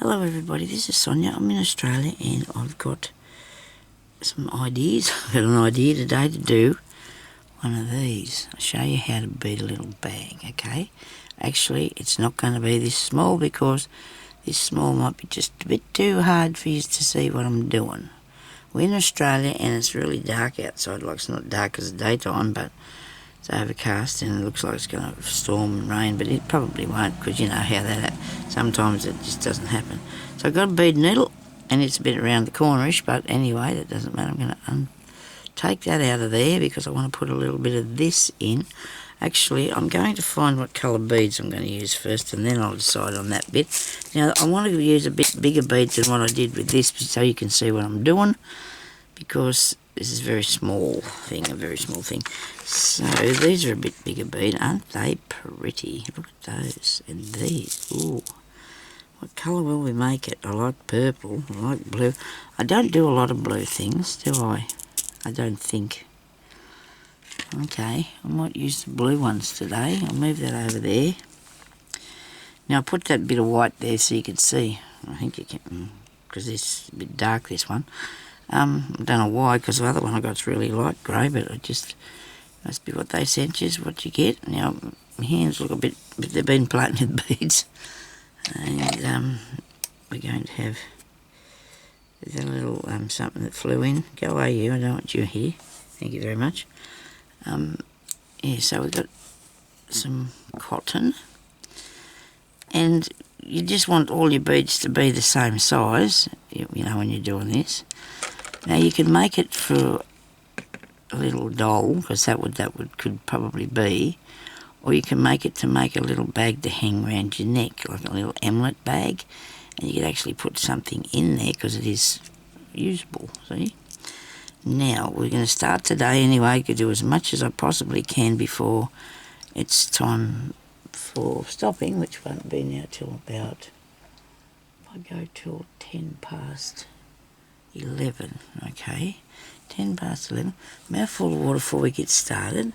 Hello everybody, this is Sonya. I'm in Australia and I've got some ideas. I've got an idea today to do one of these. I'll show you how to bead a little bag, okay? Actually, it's not going to be this small because this small might be just a bit too hard for you to see what I'm doing. We're in Australia and it's really dark outside. Like, it's not dark as the daytime, but it's overcast and it looks like it's going to storm and rain, but it probably won't because you know how that sometimes it just doesn't happen. So I've got a bead needle and it's a bit around the cornerish, but anyway, that doesn't matter. I'm going to take that out of there because I want to put a little bit of this in. Actually, I'm going to find what colour beads I'm going to use first and then I'll decide on that bit. Now, I want to use a bit bigger beads than what I did with this so you can see what I'm doing, because this is a very small thing. So these are a bit bigger bead. Aren't they pretty? Look at those. And these. Ooh. What colour will we make it? I like purple. I like blue. I don't do a lot of blue things, do I? I don't think. Okay, I might use the blue ones today. I'll move that over there. Now I'll put that bit of white there so you can see. I think you can, because it's a bit dark, this one. I don't know why, because the other one I got's really light grey, but it just must be what they sent you, is what you get. Now, my hands look a bit, but they've been plated with beads. And we're going to have, there's a little something that flew in. Go away you, I don't want you here. Thank you very much. Yeah, so we've got some cotton. And you just want all your beads to be the same size, you know, when you're doing this. Now you can make it for a little doll, because that could probably be, or you can make it to make a little bag to hang around your neck, like a little emelet bag, and you could actually put something in there because it is usable. See? Now we're going to start today anyway. I could do as much as I possibly can before it's time for stopping, which won't be now till about, if I go till 10 past 11, okay, 10 past 11, mouthful of water before we get started.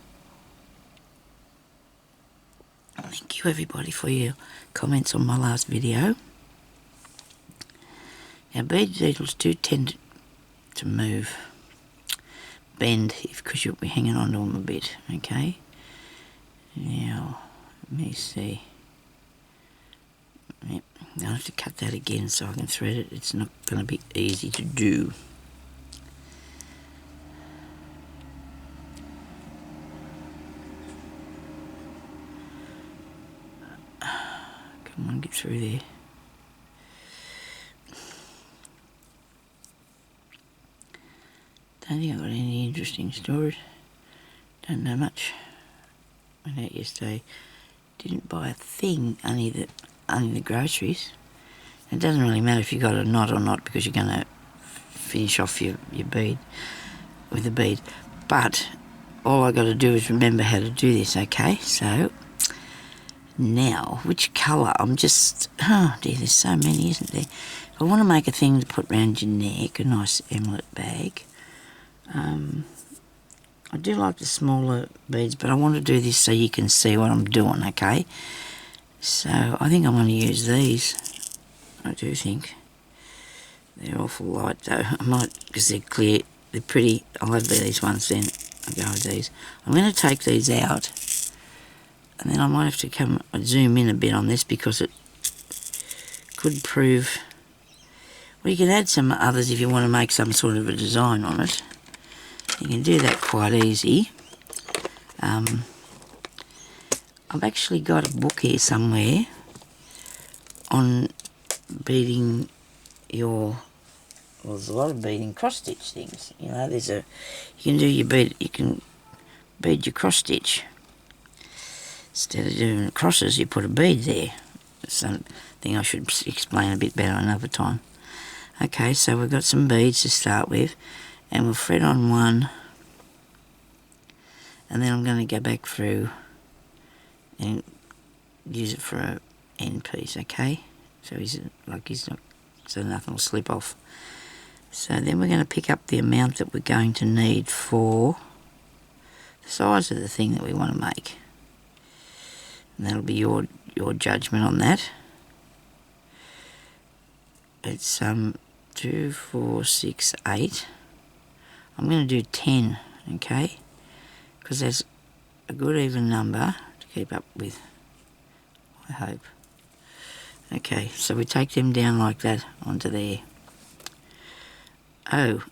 Thank you everybody for your comments on my last video. Now bead needles do tend to move, bend, because you'll be hanging on to them a bit, okay. Now, let me see. Yep. I'll have to cut that again so I can thread it. It's not going to be easy to do. Come on, get through there. Don't think I've got any interesting stories. Don't know much. Went out yesterday. Didn't buy a thing, only the groceries. It doesn't really matter if you got a knot or not because you're going to finish off your bead with a bead. But all I got to do is remember how to do this, okay? So now, which colour? Oh dear, there's so many, isn't there? If I want to make a thing to put round your neck, a nice emelet bag. I do like the smaller beads, but I want to do this so you can see what I'm doing, okay? So I think I'm going to use these. I do think. They're awful light though. I might, because they're clear, they're pretty. I'll have these ones then. I'll go with these. I'm going to take these out, and then I might have to zoom in a bit on this because it could prove. Well, you can add some others if you want to make some sort of a design on it. You can do that quite easy. I've actually got a book here somewhere on beading well, there's a lot of beading cross-stitch things. You know, you can bead your cross-stitch. Instead of doing crosses, you put a bead there. That's something I should explain a bit better another time. Okay, so we've got some beads to start with, and we'll thread on one, and then I'm going to go back through and use it for an end piece, okay? So so nothing will slip off. So then we're going to pick up the amount that we're going to need for the size of the thing that we want to make. And that'll be your judgment on that. it's 2, 4, 6, 8. I'm going to do 10, okay, because that's a good even number to keep up with, I hope. Okay, so we take them down like that onto there. Oh,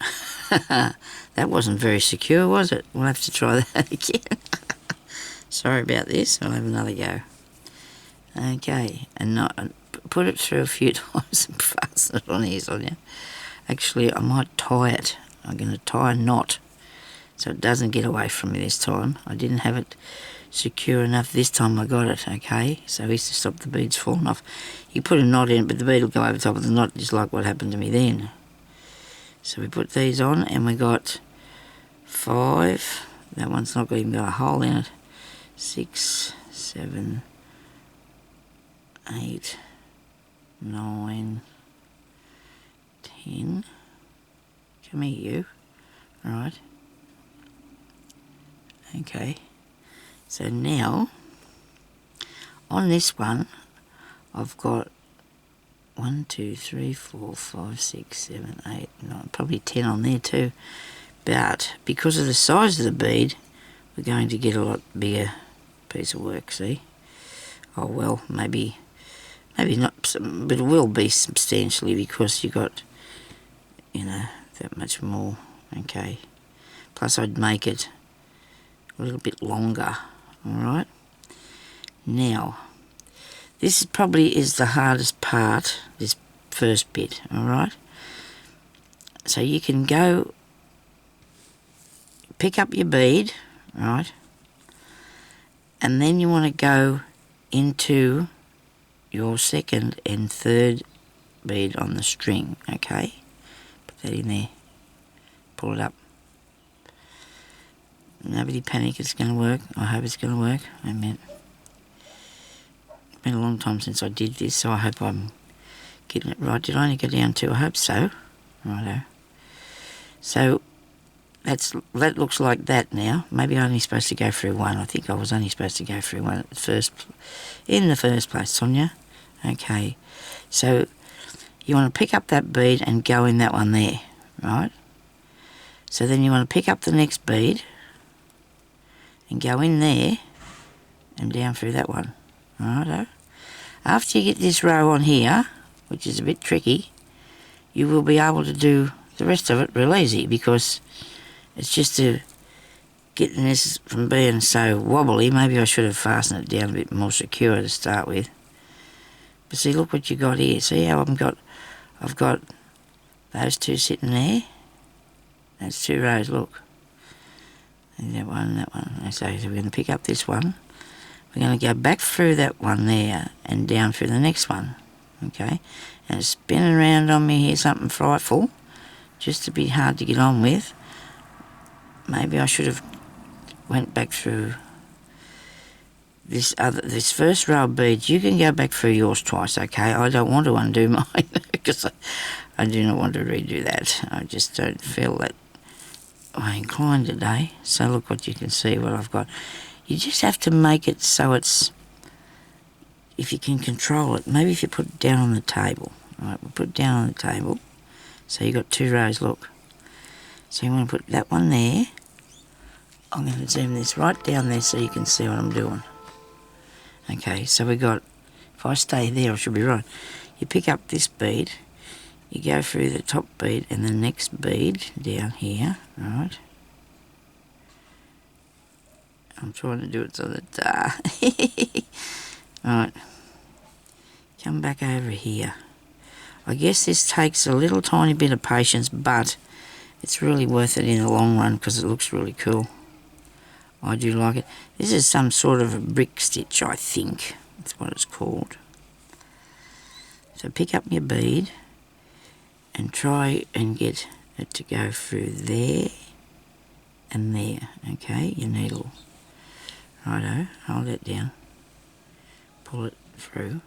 that wasn't very secure, was it? We'll have to try that again. Sorry about this, I'll have another go. Okay, and not, put it through a few times and fasten it on here, Sonya. Actually, I might tie it. I'm going to tie a knot so it doesn't get away from me this time. I didn't have it secure enough this time I got it, okay? So it's to stop the beads falling off. You put a knot in it, but the bead will go over top of the knot, just like what happened to me then. So we put these on, and we got 5. That one's not even got a hole in it. 6, 7, 8, 9, 10. Come here, you. Right. Okay. So now, on this one, I've got 1, 2, 3, 4, 5, 6, 7, 8, 9, probably 10 on there too. But because of the size of the bead, we're going to get a lot bigger piece of work, see? Oh well, maybe not, but it will be substantially because you got, you know, that much more, okay? Plus I'd make it a little bit longer, alright? Now, this probably is the hardest part, this first bit, alright? So you can go pick up your bead, right? And then you want to go into your second and third bead on the string, okay? Put that in there. Pull it up. Nobody panic, it's going to work. I hope it's going to work. Amen. It's been a long time since I did this, so I hope I'm getting it right. Did I only go down 2? I hope so. Righto. So that looks like that now. Maybe I'm only supposed to go through 1. I think I was only supposed to go through 1 at the in the first place, Sonya. Okay. So you want to pick up that bead and go in that one there, right? So then you want to pick up the next bead and go in there and down through that one. Righto. After you get this row on here, which is a bit tricky, you will be able to do the rest of it real easy because it's just to getting this from being so wobbly. Maybe I should have fastened it down a bit more secure to start with. But see, look what you got here. See how I've got those 2 sitting there. That's 2 rows, look. And that one and that one. So we're going to pick up this one. We're going to go back through that one there and down through the next one. Okay? And it's spinning around on me here, something frightful. Just a bit hard to get on with. Maybe I should have went back through this first row of beads. You can go back through yours twice, okay? I don't want to undo mine because I do not want to redo that. I just don't feel that I'm inclined today. So look what you can see what I've got. You just have to make it so it's, if you can control it, maybe if you put it down on the table. Alright, we'll put it down on the table. So you've got 2 rows, look. So you want to put that one there. I'm going to zoom this right down there so you can see what I'm doing. Okay, so we got, if I stay there I should be right. You pick up this bead, you go through the top bead and the next bead down here, right? I'm trying to do it so that, right, come back over here. I guess this takes a little tiny bit of patience, but it's really worth it in the long run because it looks really cool. I do like it. This is some sort of a brick stitch, I think. That's what it's called. So pick up your bead and try and get it to go through there and there, okay? Your needle. Righto, hold that down. Pull it through.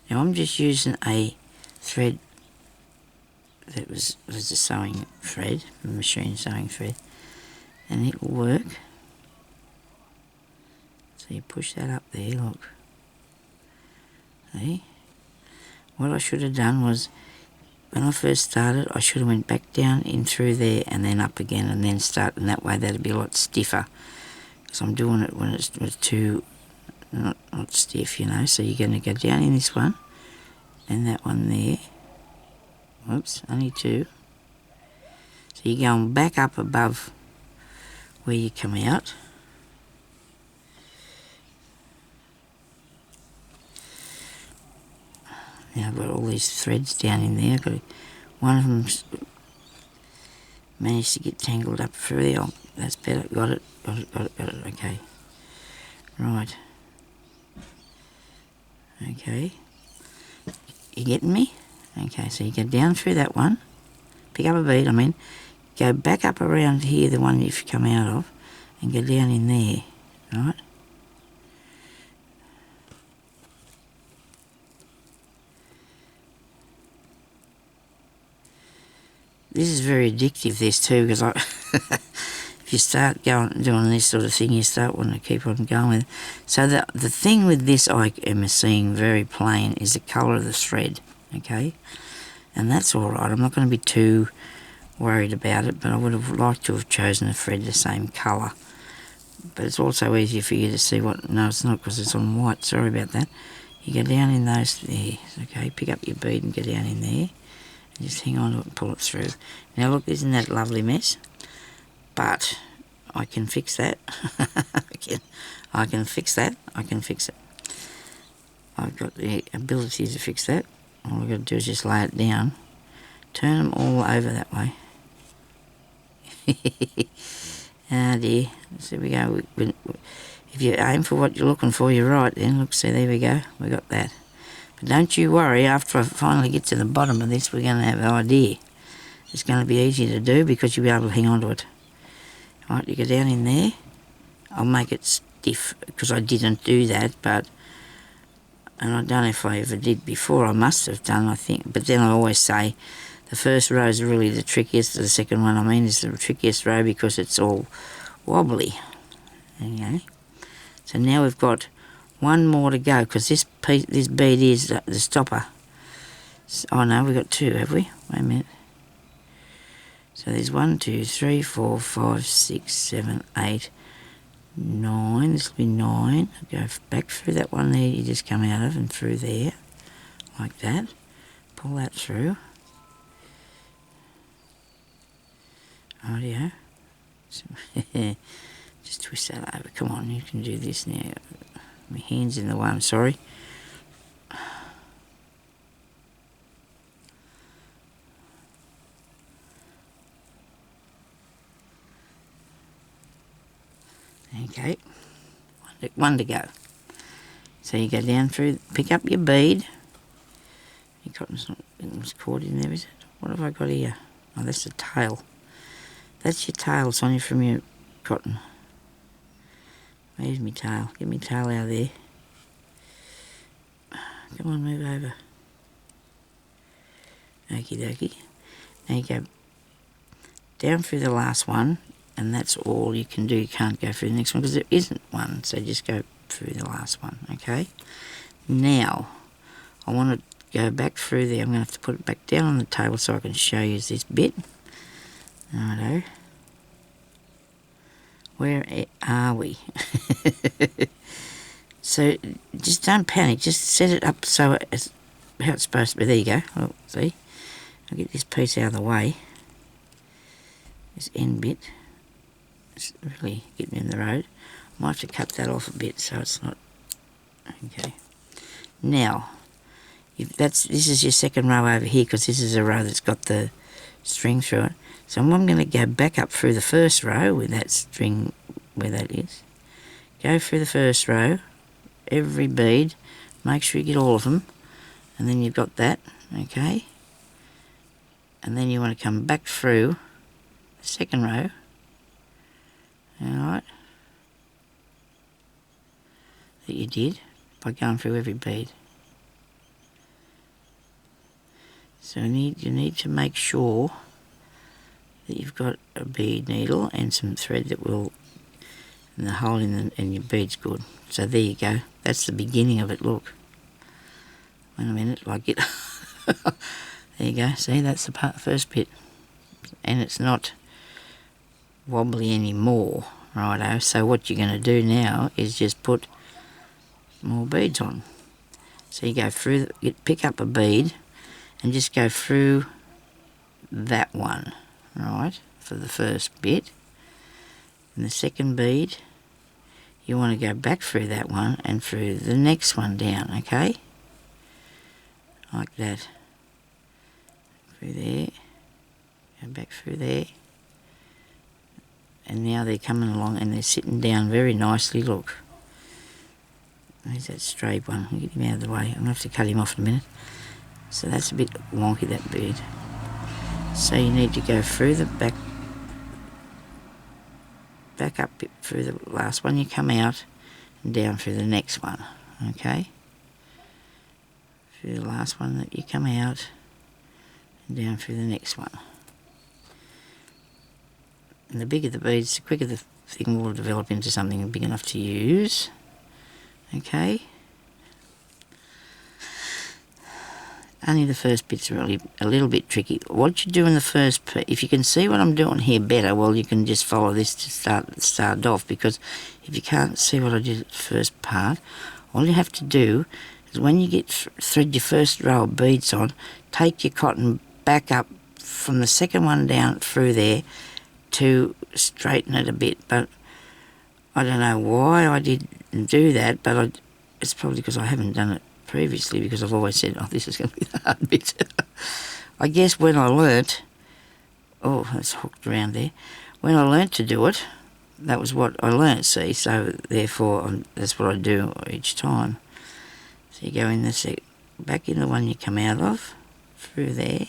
Now I'm just using a thread that was a sewing thread, a machine sewing thread, and it will work. So you push that up there, look. See? what I should have done was, when I first started, I should have went back down in through there and then up again and then start, and that way that'd be a lot stiffer. Because I'm doing it when it's too, not stiff, you know. So you're going to go down in this one and that one there. Whoops, only two. So you're going back up above where you come out. Now I've got all these threads down in there. One of them's managed to get tangled up through there. Oh, that's better. Got it. Okay. Right. Okay. You getting me? Okay, so you go down through that one. Pick up a bead, go back up around here, the one you've come out of, and go down in there, right? This is very addictive, this too, because if you start doing this sort of thing, you start wanting to keep on going with it. So the thing with this I am seeing very plain is the colour of the thread, okay? And that's all right. I'm not going to be too worried about it, but I would have liked to have chosen a thread the same colour. But it's also easier for you to see what... No, it's not, because it's on white. Sorry about that. You go down in those there, okay? Pick up your bead and go down in there. And just hang on to it and pull it through. Now look, isn't that a lovely mess? But I can fix that. I can fix that. I can fix it. I've got the ability to fix that. All I've got to do is just lay it down. Turn them all over that way. Ah dear. So we go. If you aim for what you're looking for, you're right then. Look, see, there we go. We got that. But don't you worry, after I finally get to the bottom of this, we're going to have an idea. It's going to be easy to do because you'll be able to hang on to it. Right, you go down in there. I'll make it stiff because I didn't do that, but... And I don't know if I ever did before. I must have done, I think. But then I always say the first row is really the trickiest. The second one, is the trickiest row because it's all wobbly. Okay. So now we've got one more to go because this bead is the stopper. Oh no, we've got two, have we? Wait a minute. So there's 1, 2, 3, 4, 5, 6, 7, 8, 9. This will be 9. Go back through that one there you just come out of and through there, like that. Pull that through. Rightio. Just twist that over. Come on, you can do this now. My hand's in the way, I'm sorry. Okay, one to go. So you go down through, pick up your bead. Your cotton's not caught in there, is it? What have I got here? Oh, that's the tail. That's your tail, Sonya, from your cotton. Where's my tail? Get my tail out of there. Come on, move over. Okie dokie. Now you go down through the last one, and that's all you can do. You can't go through the next one because there isn't one, so just go through the last one, okay? Now, I want to go back through there. I'm going to have to put it back down on the table so I can show you this bit. Righto. Where are we? So, just don't panic. Just set it up so it's how it's supposed to be. There you go. Oh, see? I'll get this piece out of the way. This end bit. It's really getting in the road. I might have to cut that off a bit so it's not... Okay. Now, this is your second row over here because this is a row that's got the string through it. So I'm going to go back up through the first row with that string where that is. Go through the first row, every bead, make sure you get all of them, and then you've got that, okay? And then you want to come back through the second row, alright, that you did by going through every bead. So you need to make sure that you've got a bead needle and some thread that will, and the hole in your bead's good. So there you go. That's the beginning of it, look. Wait a minute, like it. There you go, see, that's the first bit. And it's not wobbly anymore, righto. So what you're going to do now is just put more beads on. So you go through, you pick up a bead and just go through that one, right, for the first bit. And the second bead, you want to go back through that one and through the next one down, okay? Like that. Through there, go back through there. And now they're coming along and they're sitting down very nicely, look. There's that stray one, I'll get him out of the way. I'm going to have to cut him off in a minute. So that's a bit wonky, that bead. So you need to go through the back up through the last one you come out and down through the next one, okay? Through the last one that you come out and down through the next one. And the bigger the beads, the quicker the thing will develop into something big enough to use, okay? Only the first bit's really a little bit tricky. What you do in the first, if you can see what I'm doing here better, well, you can just follow this to start off, because if you can't see what I did at the first part, all you have to do is when you get thread your first row of beads on, take your cotton back up from the second one down through there to straighten it a bit. But I don't know why I didn't do that, but it's probably because I haven't done it previously, because I've always said, oh, this is going to be the hard bit. I guess when I learnt, oh, it's hooked around there. When I learnt to do it, that was what I learnt, see, so therefore that's what I do each time. So you go in the back in the one you come out of, through there,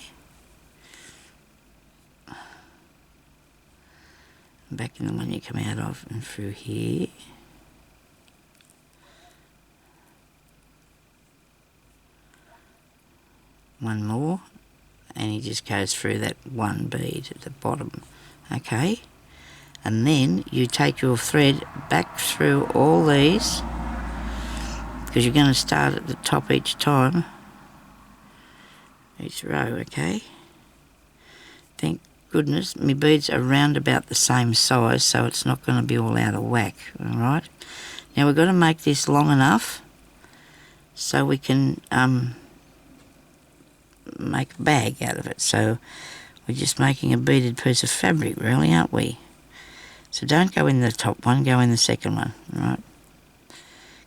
back in the one you come out of, and through here. One more, and he just goes through that one bead at the bottom, okay? And then you take your thread back through all these, because you're going to start at the top each time, each row, okay? Thank goodness my beads are round about the same size, so it's not going to be all out of whack, alright? Now we've got to make this long enough so we can make a bag out of it. So we're just making a beaded piece of fabric, really, aren't we? So don't go in the top one, go in the second one, right?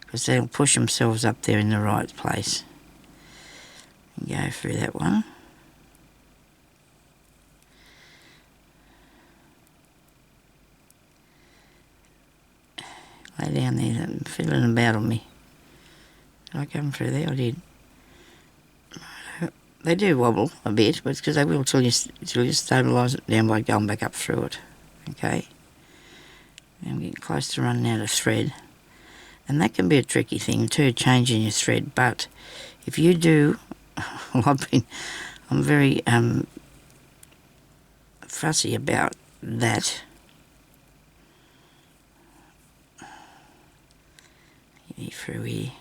Because they'll push themselves up there in the right place. And go through that one. Lay down there, I'm fiddling about on me. Did I come through there? I did. They do wobble a bit, but it's because they will till you stabilise it down by going back up through it. Okay? I'm getting close to running out of thread. And that can be a tricky thing too, changing your thread. But if you do, well, I'm very fussy about that. Get through here.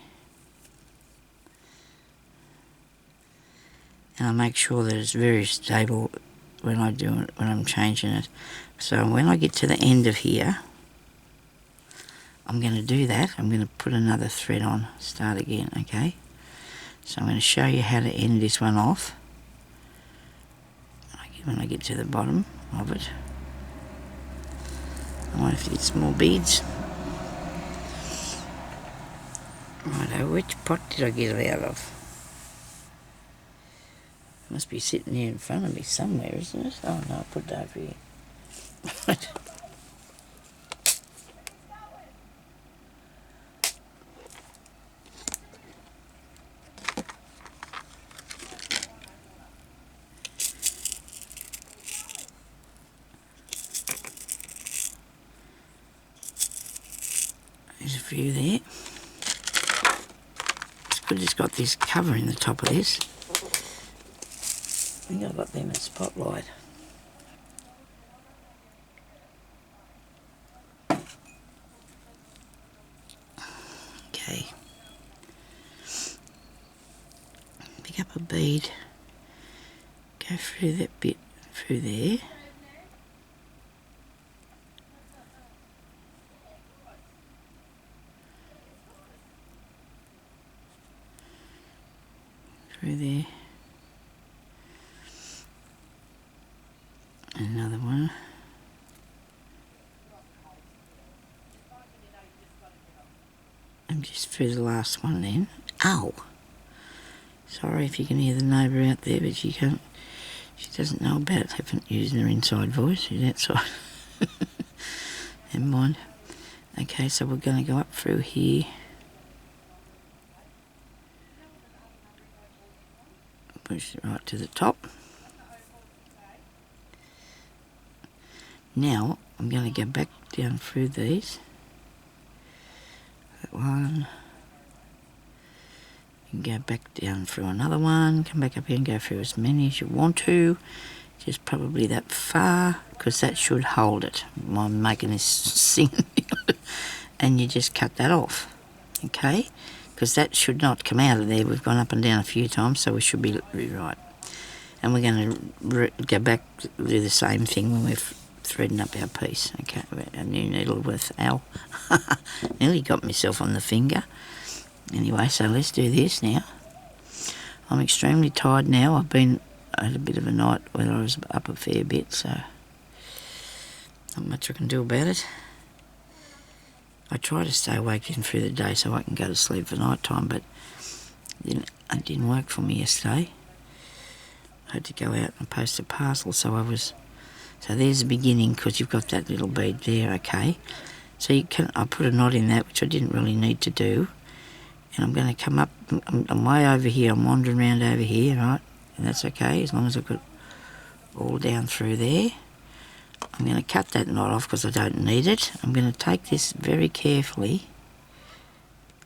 And I make sure that it's very stable when I do it, when I'm changing it. So when I get to the end of here, I'm going to do that. I'm going to put another thread on, start again, okay? So I'm going to show you how to end this one off when I get to the bottom of it. I might have to get some more beads. Righto, which pot did I get it out of? Must be sitting here in front of me somewhere, isn't it? Oh no, I put it over here. Right. There's a few there. It's good it's got this cover in the top of this. I think I've got them in spotlight. Okay. Pick up a bead Go through that bit through there. Through there. Another one. And just through the last one then. Ow! Sorry if you can hear the neighbour out there, but she can't. She doesn't know about haven't using her inside voice. She's outside. Never mind. Okay, so we're going to go up through here. Push it right to the top. Now I'm going to go back down through these. That one. You can go back down through another one. Come back up here and go through as many as you want to. Just probably that far, because that should hold it. I'm making this sing. And you just cut that off. Okay? Because that should not come out of there. We've gone up and down a few times, so we should be right. And we're going to go back, do the same thing when we're threading up our piece. Okay, a new needle with, ow, nearly got myself on the finger. Anyway, so let's do this now. I'm extremely tired now. I had a bit of a night where I was up a fair bit, so not much I can do about it. I try to stay awake in through the day so I can go to sleep for night time, but it didn't work for me yesterday. I had to go out and post a parcel, so there's the beginning, because you've got that little bead there, okay? So I put a knot in that, which I didn't really need to do. And I'm going to come up, I'm way over here, I'm wandering around over here, right? And that's okay, as long as I've got all down through there. I'm going to cut that knot off because I don't need it. I'm going to take this very carefully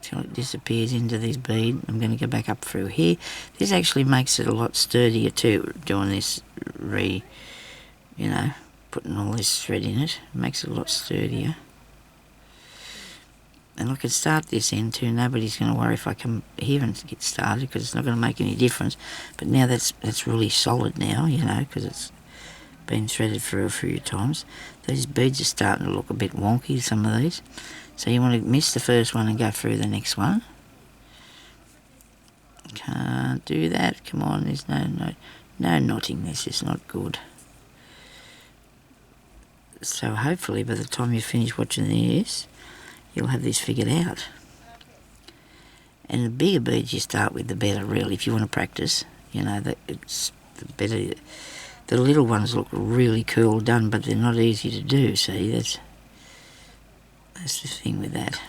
till it disappears into this bead. I'm going to go back up through here. This actually makes it a lot sturdier too, doing this putting all this thread in it. It makes it a lot sturdier. And I can start this end too. Nobody's going to worry if I come here and get started, because it's not going to make any difference. But now that's really solid now, because it's been threaded through a few times. These beads are starting to look a bit wonky, some of these. So you want to miss the first one and go through the next one. Can't do that. Come on, there's no knotting. This is not good. So hopefully by the time you finish watching this, you'll have this figured out. And the bigger beads you start with, the better, really, if you want to practice. That it's the better. The little ones look really cool done, but they're not easy to do. See, that's the thing with that.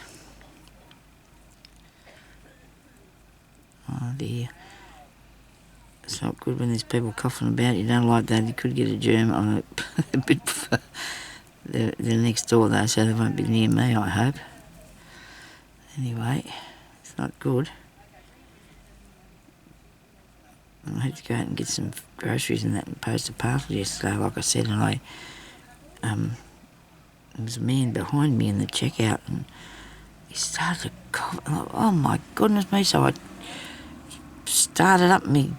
Oh dear. It's not good when there's people coughing about. You don't like that. You could get a germ on it. A bit. They're next door though, so they won't be near me, I hope. Anyway, it's not good. I had to go out and get some groceries and that and post a parcel yesterday, like I said, and there was a man behind me in the checkout and he started to cough. Oh my goodness me, so I started up my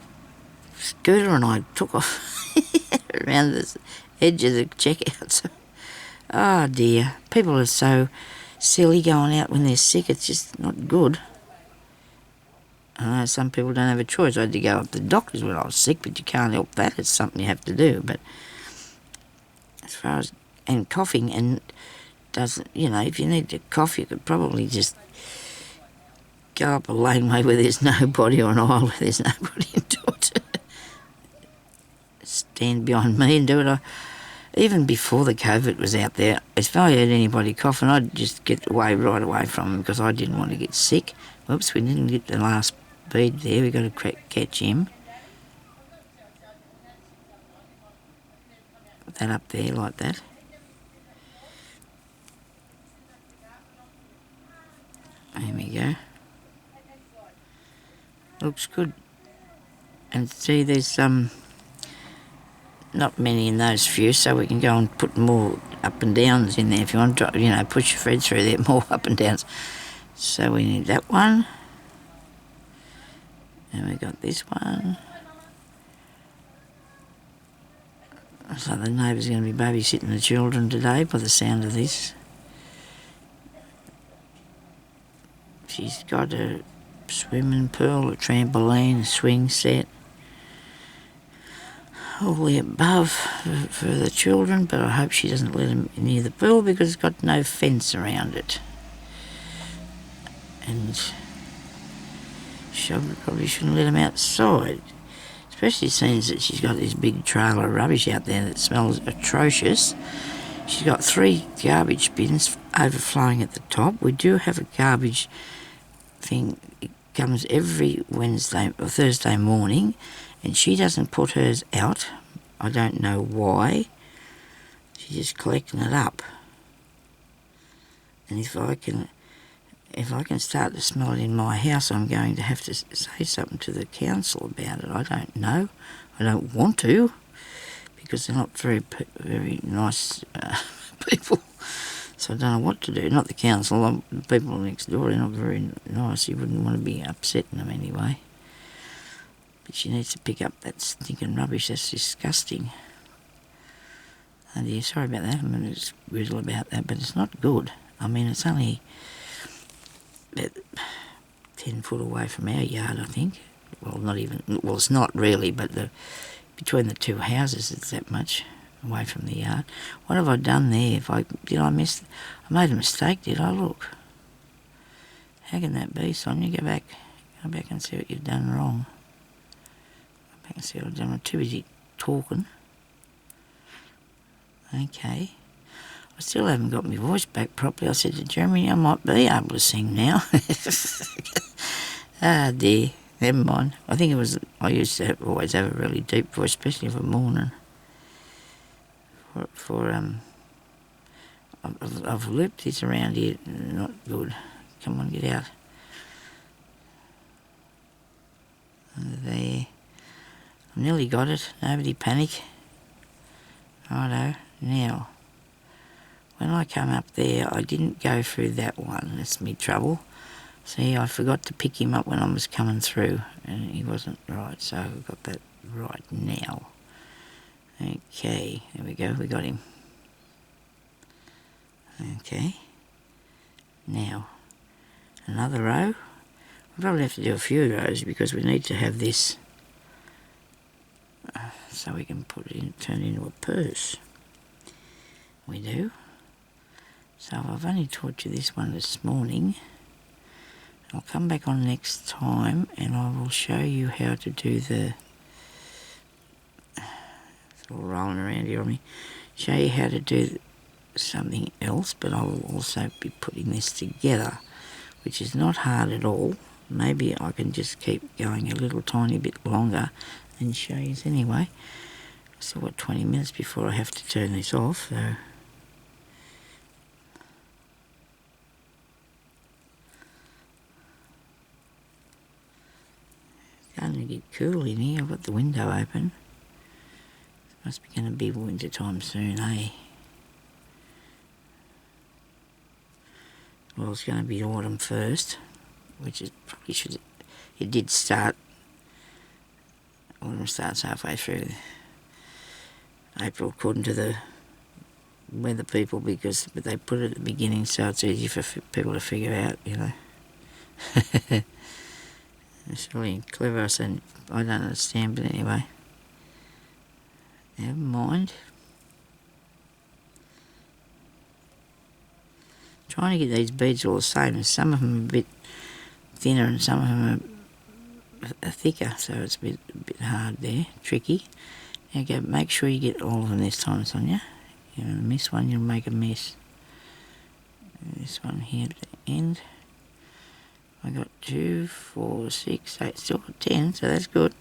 scooter and I took off around the edge of the checkout. So, oh dear, people are so silly going out when they're sick. It's just not good. I know some people don't have a choice. I had to go up to the doctors when I was sick, but you can't help that. It's something you have to do. But as far as, and coughing, and doesn't, if you need to cough, you could probably just go up a laneway where there's nobody, or an aisle where there's nobody, and do it. Stand behind me and do it. Even before the COVID was out there, if I heard anybody coughing, I'd just get right away from them, because I didn't want to get sick. Whoops, we didn't get the last bead there. We've got to catch him. Put that up there like that. There we go. Looks good. And see, there's not many in those few, so we can go and put more up and downs in there if you want to, push your thread through there, more up and downs. So we need that one. And we got this one. So the neighbour's going to be babysitting the children today by the sound of this. She's got a swimming pool, a trampoline, a swing set. All the above for the children, but I hope she doesn't let them near the pool because it's got no fence around it. And she probably shouldn't let them outside, especially since that she's got this big trailer of rubbish out there that smells atrocious. She's got 3 garbage bins overflowing at the top. We do have a garbage thing. It comes every Wednesday or Thursday morning, and she doesn't put hers out. I don't know why. She's just collecting it up. And if I can start to smell it in my house, I'm going to have to say something to the council about it. I don't know. I don't want to, because they're not very nice people. So I don't know what to do. Not the council, the people next door, they're not very nice. You wouldn't want to be upsetting them anyway. But she needs to pick up that stinking rubbish. That's disgusting. Oh dear, sorry about that. I'm going to grizzle about that, but it's not good. I mean, it's only about 10 foot away from our yard, I think. Well, not even, well, it's not really, but between the 2 houses, it's that much away from the yard. What have I done there? Did I miss? I made a mistake, did I? Look. How can that be, Sonya? Go back and see what you've done wrong. Go back and see what I've done. I'm too busy talking. Okay. I still haven't got my voice back properly. I said to Jeremy, I might be able to sing now. Ah dear, never mind. I think I used to always have a really deep voice, especially for morning. I've looped this around here, not good. Come on, get out. There. I've nearly got it, nobody panic. Righto, now. When I come up there, I didn't go through that one. That's me trouble. See, I forgot to pick him up when I was coming through, and he wasn't right, so I've got that right now. Okay, there we go, we got him. Okay. Now, another row. We'll probably have to do a few rows because we need to have this so we can put it in, turn it into a purse. We do. So I've only taught you this one this morning. I'll come back on next time and I will show you how to do the... It's all rolling around here on me. Show you how to do something else, but I will also be putting this together, which is not hard at all. Maybe I can just keep going a little tiny bit longer and show you anyway. I've still got 20 minutes before I have to turn this off, so... Starting to get cool in here. I've got the window open. It must be going to be winter time soon, eh? Well, it's going to be autumn first, which is probably should... It did start... Autumn starts halfway through April, according to the weather people, but they put it at the beginning so it's easy for people to figure out, you know. It's really clever, so I don't understand, but anyway. Never mind. Trying to get these beads all the same, and some of them are a bit thinner and some of them are thicker, so it's a bit hard there, tricky. Now go, make sure you get all of them this time, Sonya. You're going to miss one, you'll make a mess. This one here at the end. I got 2, 4, 6, 8, still got 10, so that's good.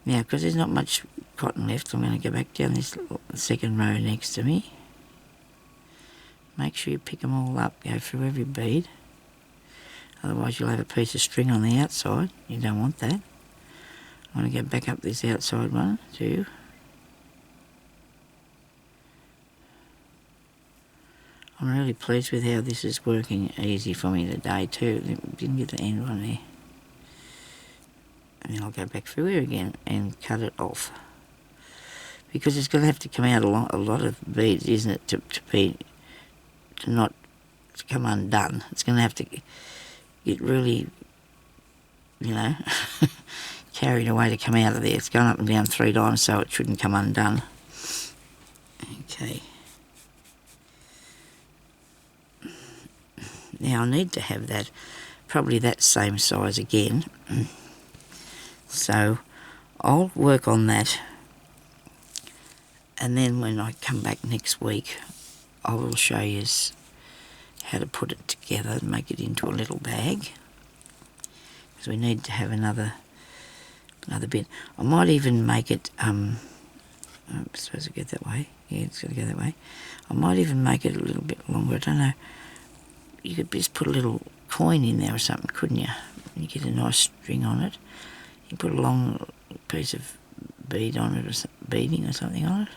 Now, because there's not much cotton left, I'm going to go back down this second row next to me. Make sure you pick them all up, go through every bead. Otherwise you'll have a piece of string on the outside. You don't want that. I want to go back up this outside one, 2. I'm really pleased with how this is working easy for me today too. Didn't get the end one there. And then I'll go back through here again and cut it off. because it's going to have to come out a lot of beads, isn't it, to come undone. It's going to have to get really, you know, carried away to come out of there. It's gone up and down 3 times, so it shouldn't come undone. Okay. Now I need to have that, probably that same size again. So I'll work on that, and then when I come back next week, I will show you how to put it together and make it into a little bag, because we need to have another bit. I might even make it, I'm supposed to go that way. Yeah, it's got to go that way. I might even make it a little bit longer. I don't know. You could just put a little coin in there or something, couldn't you? You get a nice string on it. You put a long piece of bead on it, or beading or something on it,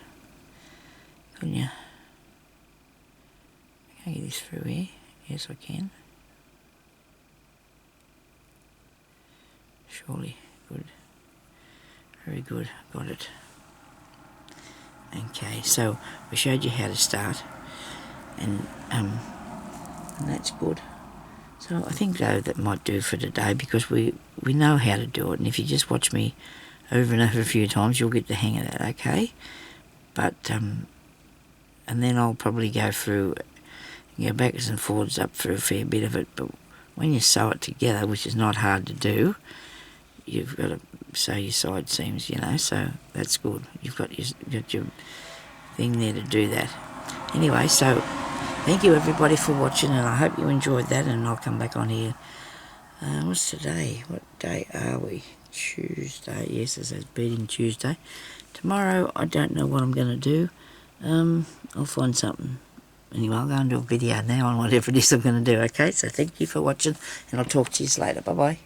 couldn't you? Can I get this through here? Yes, I can. Surely. Good. Very good. Got it. Okay, so we showed you how to start, and that's good. So I think, though, that might do for today, because we know how to do it, and if you just watch me over and over a few times, you'll get the hang of that, okay? But, and then I'll probably go through, go backwards and forwards up through a fair bit of it, but when you sew it together, which is not hard to do, you've got to sew your side seams, you know, so that's good. You've got your thing there to do that. Anyway, so thank you everybody for watching, and I hope you enjoyed that, and I'll come back on here. What's today? What day are we? Tuesday. Yes, it says Beading Tuesday. Tomorrow, I don't know what I'm going to do. I'll find something. Anyway, I'll go and do a video now on whatever it is I'm going to do, okay? So thank you for watching, and I'll talk to you later. Bye-bye.